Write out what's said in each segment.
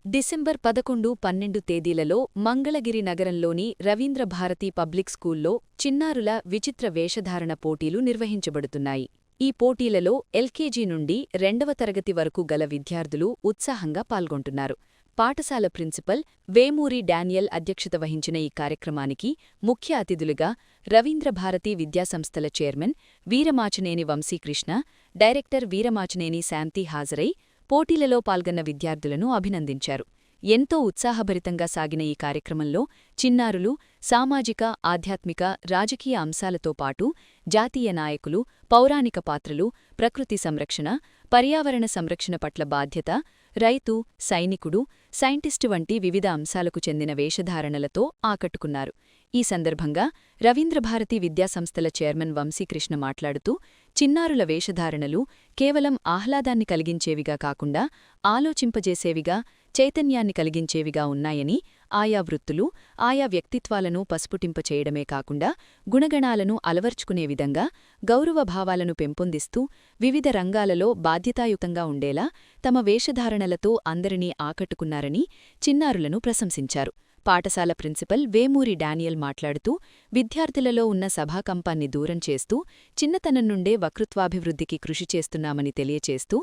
December 11, 12 తేదీలలో మంగళగిరి నగరంలోని Ravindra Bharati public స్కూల్లో చిన్నారుల విచిత్ర వేషధారణ పోటీలు నిర్వహించబడుతున్నాయి. ఈ పోటీలలో ఎల్కేజీ నుండి 2వ తరగతి వరకు గల విద్యార్థులు ఉత్సాహంగా పాల్గొంటున్నారు. పాఠశాల ప్రిన్సిపల్ వేమూరి డానియల్ అధ్యక్షత వహించిన ఈ కార్యక్రమానికి ముఖ్య అతిథులుగా రవీంద్రభారతి విద్యాసంస్థల చైర్మన్ వీరమాచినేని వంశీకృష్ణ, డైరెక్టర్ వీరమాచినేని శాంతి హాజరై పోటీలలో పాల్గొన్న విద్యార్థులను అభినందించారు. ఎంతో ఉత్సాహభరితంగా సాగిన ఈ కార్యక్రమంలో చిన్నారులు సామాజిక, ఆధ్యాత్మిక, రాజకీయ అంశాలతో పాటు జాతీయ నాయకులు, పౌరాణిక పాత్రలు, ప్రకృతి సంరక్షణ, పర్యావరణ సంరక్షణ పట్ల బాధ్యత, రైతు, సైనికుడు, సైంటిస్టు వంటి వివిధ అంశాలకు చెందిన వేషధారణలతో ఆకట్టుకున్నారు. ఈ సందర్భంగా రవీంద్రభారతి విద్యాసంస్థల చైర్మన్ వంశీకృష్ణ మాట్లాడుతూ, చిన్నారుల వేషధారణలు కేవలం ఆహ్లాదాన్ని కలిగించేవిగా కాకుండా ఆలోచింపజేసేవిగా, చైతన్యాన్ని కలిగించేవిగా ఉన్నాయని, ఆయా వృత్తులు, ఆయా వ్యక్తిత్వాలను పసుపుటింపచేయడమే కాకుండా గుణగణాలను అలవర్చుకునే విధంగా గౌరవభావాలను పెంపొందిస్తూ వివిధ రంగాలలో బాధ్యతాయుతంగా ఉండేలా తమ వేషధారణలతో అందరినీ ఆకట్టుకున్నారని చిన్నారులను ప్రశంసించారు. పాఠశాల ప్రిన్సిపల్ వేమూరి డానియల్ మాట్లాడుతూ, విద్యార్థులలో ఉన్న సభాకంపాన్ని దూరం చేస్తూ చిన్నతనం నుండే వక్తృత్వాభివృద్ధికి కృషి చేస్తున్నామని తెలియచేస్తూ,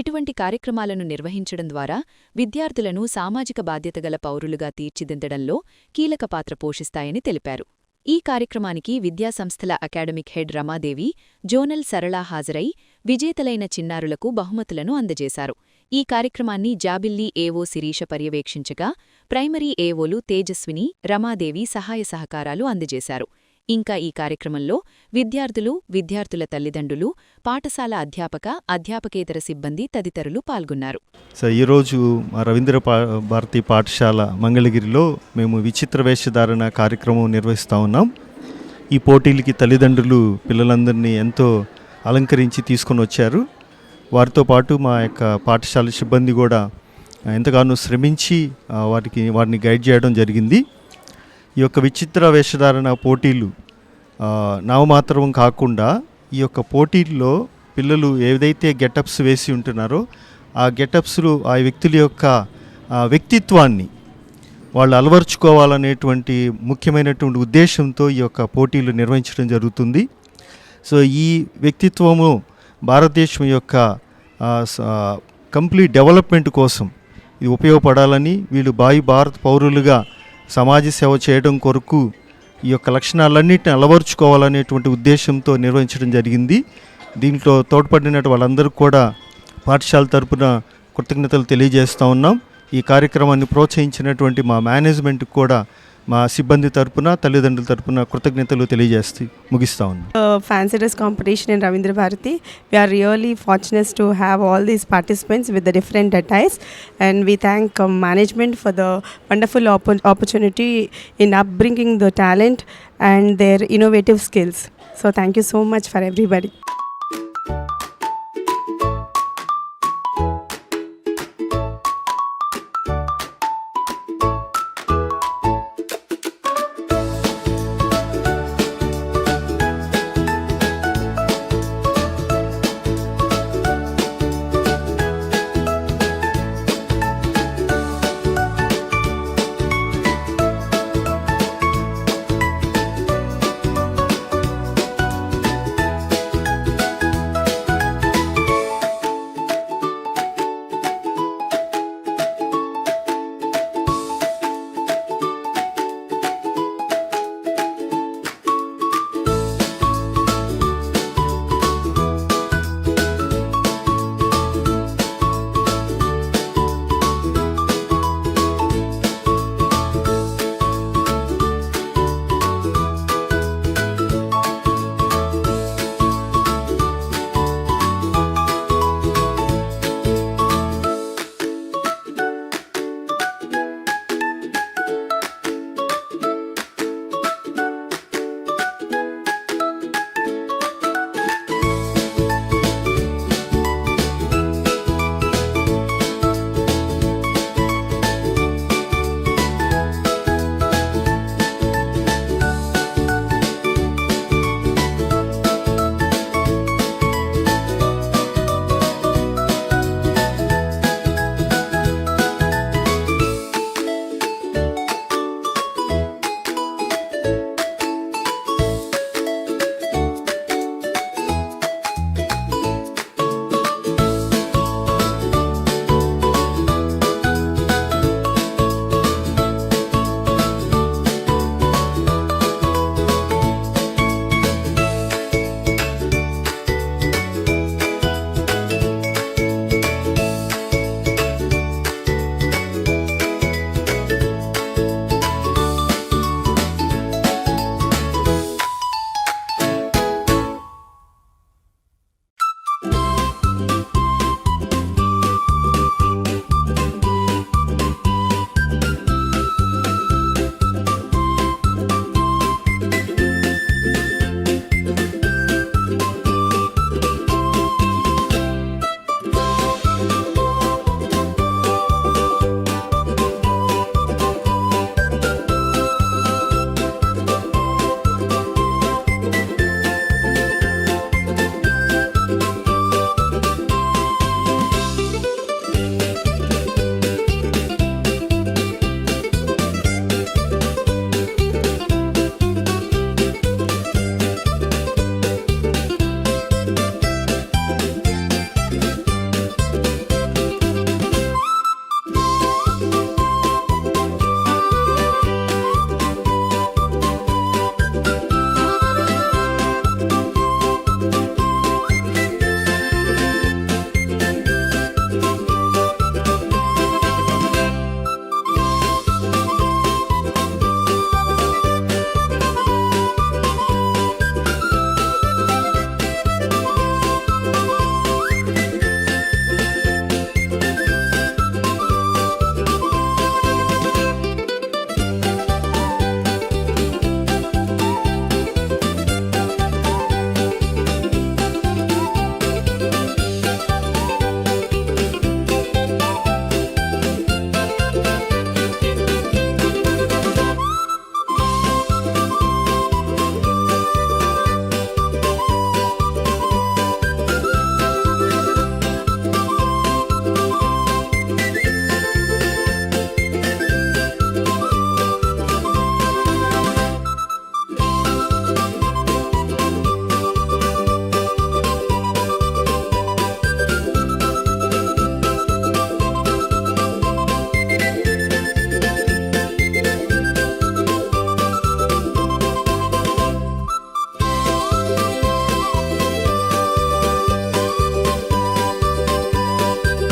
ఇటువంటి కార్యక్రమాలను నిర్వహించడం ద్వారా విద్యార్థులను సామాజిక బాధ్యతగల పౌరులుగా తీర్చిదిద్దడంలో కీలక పాత్ర పోషిస్తాయని తెలిపారు. ఈ కార్యక్రమానికి విద్యాసంస్థల అకాడమిక్ హెడ్ రమాదేవి, జోనల్ సరళ హాజరై విజేతలైన చిన్నారులకు బహుమతులను అందజేశారు. ఈ కార్యక్రమాన్ని జాబిల్లి ఏవో శిరీష పర్యవేక్షించగా ప్రైమరీ ఏవోలు తేజస్విని, రమాదేవి సహాయ సహకారాలు అందజేశారు. ఇంకా ఈ కార్యక్రమంలో విద్యార్థులు, విద్యార్థుల తల్లిదండ్రులు, పాఠశాల అధ్యాపక, అధ్యాపకేతర సిబ్బంది తదితరులు పాల్గొన్నారు. ఈరోజు మా రవీంద్ర భారతి పాఠశాల మంగళగిరిలో మేము విచిత్ర వేషధారణ కార్యక్రమం నిర్వహిస్తూ ఉన్నాం. ఈ పోటీలకి తల్లిదండ్రులు పిల్లలందరినీ ఎంతో అలంకరించి తీసుకొని వచ్చారు. వారితో పాటు మా యొక్క పాఠశాల సిబ్బంది కూడా ఎంతగానో శ్రమించి వారిని గైడ్ చేయడం జరిగింది. ఈ యొక్క విచిత్ర వేషధారణ పోటీలు నామమాత్రం కాకుండా ఈ యొక్క పోటీల్లో పిల్లలు ఏదైతే గెటప్స్ వేసి ఉంటున్నారో ఆ గెటప్స్లు ఆ వ్యక్తుల యొక్క వ్యక్తిత్వాన్ని వాళ్ళు అలవర్చుకోవాలనేటువంటి ముఖ్యమైనటువంటి ఉద్దేశంతో ఈ యొక్క పోటీలు నిర్వహించడం జరుగుతుంది. సో ఈ వ్యక్తిత్వము భారతదేశం యొక్క కంప్లీట్ డెవలప్మెంట్ కోసం ఇది ఉపయోగపడాలని, వీళ్ళు భారత పౌరులుగా సమాజ సేవ చేయడం కొరకు ఈ యొక్క లక్షణాలన్నింటినీ అలవర్చుకోవాలనేటువంటి ఉద్దేశంతో నిర్వహించడం జరిగింది. దీంట్లో తోడ్పడినట్టు వాళ్ళందరికీ కూడా పాఠశాల తరపున కృతజ్ఞతలు తెలియజేస్తూ ఉన్నాం. ఈ కార్యక్రమాన్ని ప్రోత్సహించినటువంటి మా మేనేజ్మెంట్కి కూడా మా సిబ్బంది తరపున, తల్లిదండ్రుల తరపున కృతజ్ఞతలు తెలియజేస్తూ ముగిస్తా ఉన్నాం. Fancy dress competition in Ravindra Bharati. We are really fortunate to have all these participants with the different attires, and we thank management for the wonderful opportunity in upbringing the talent and their innovative skills. So thank you so much for everybody.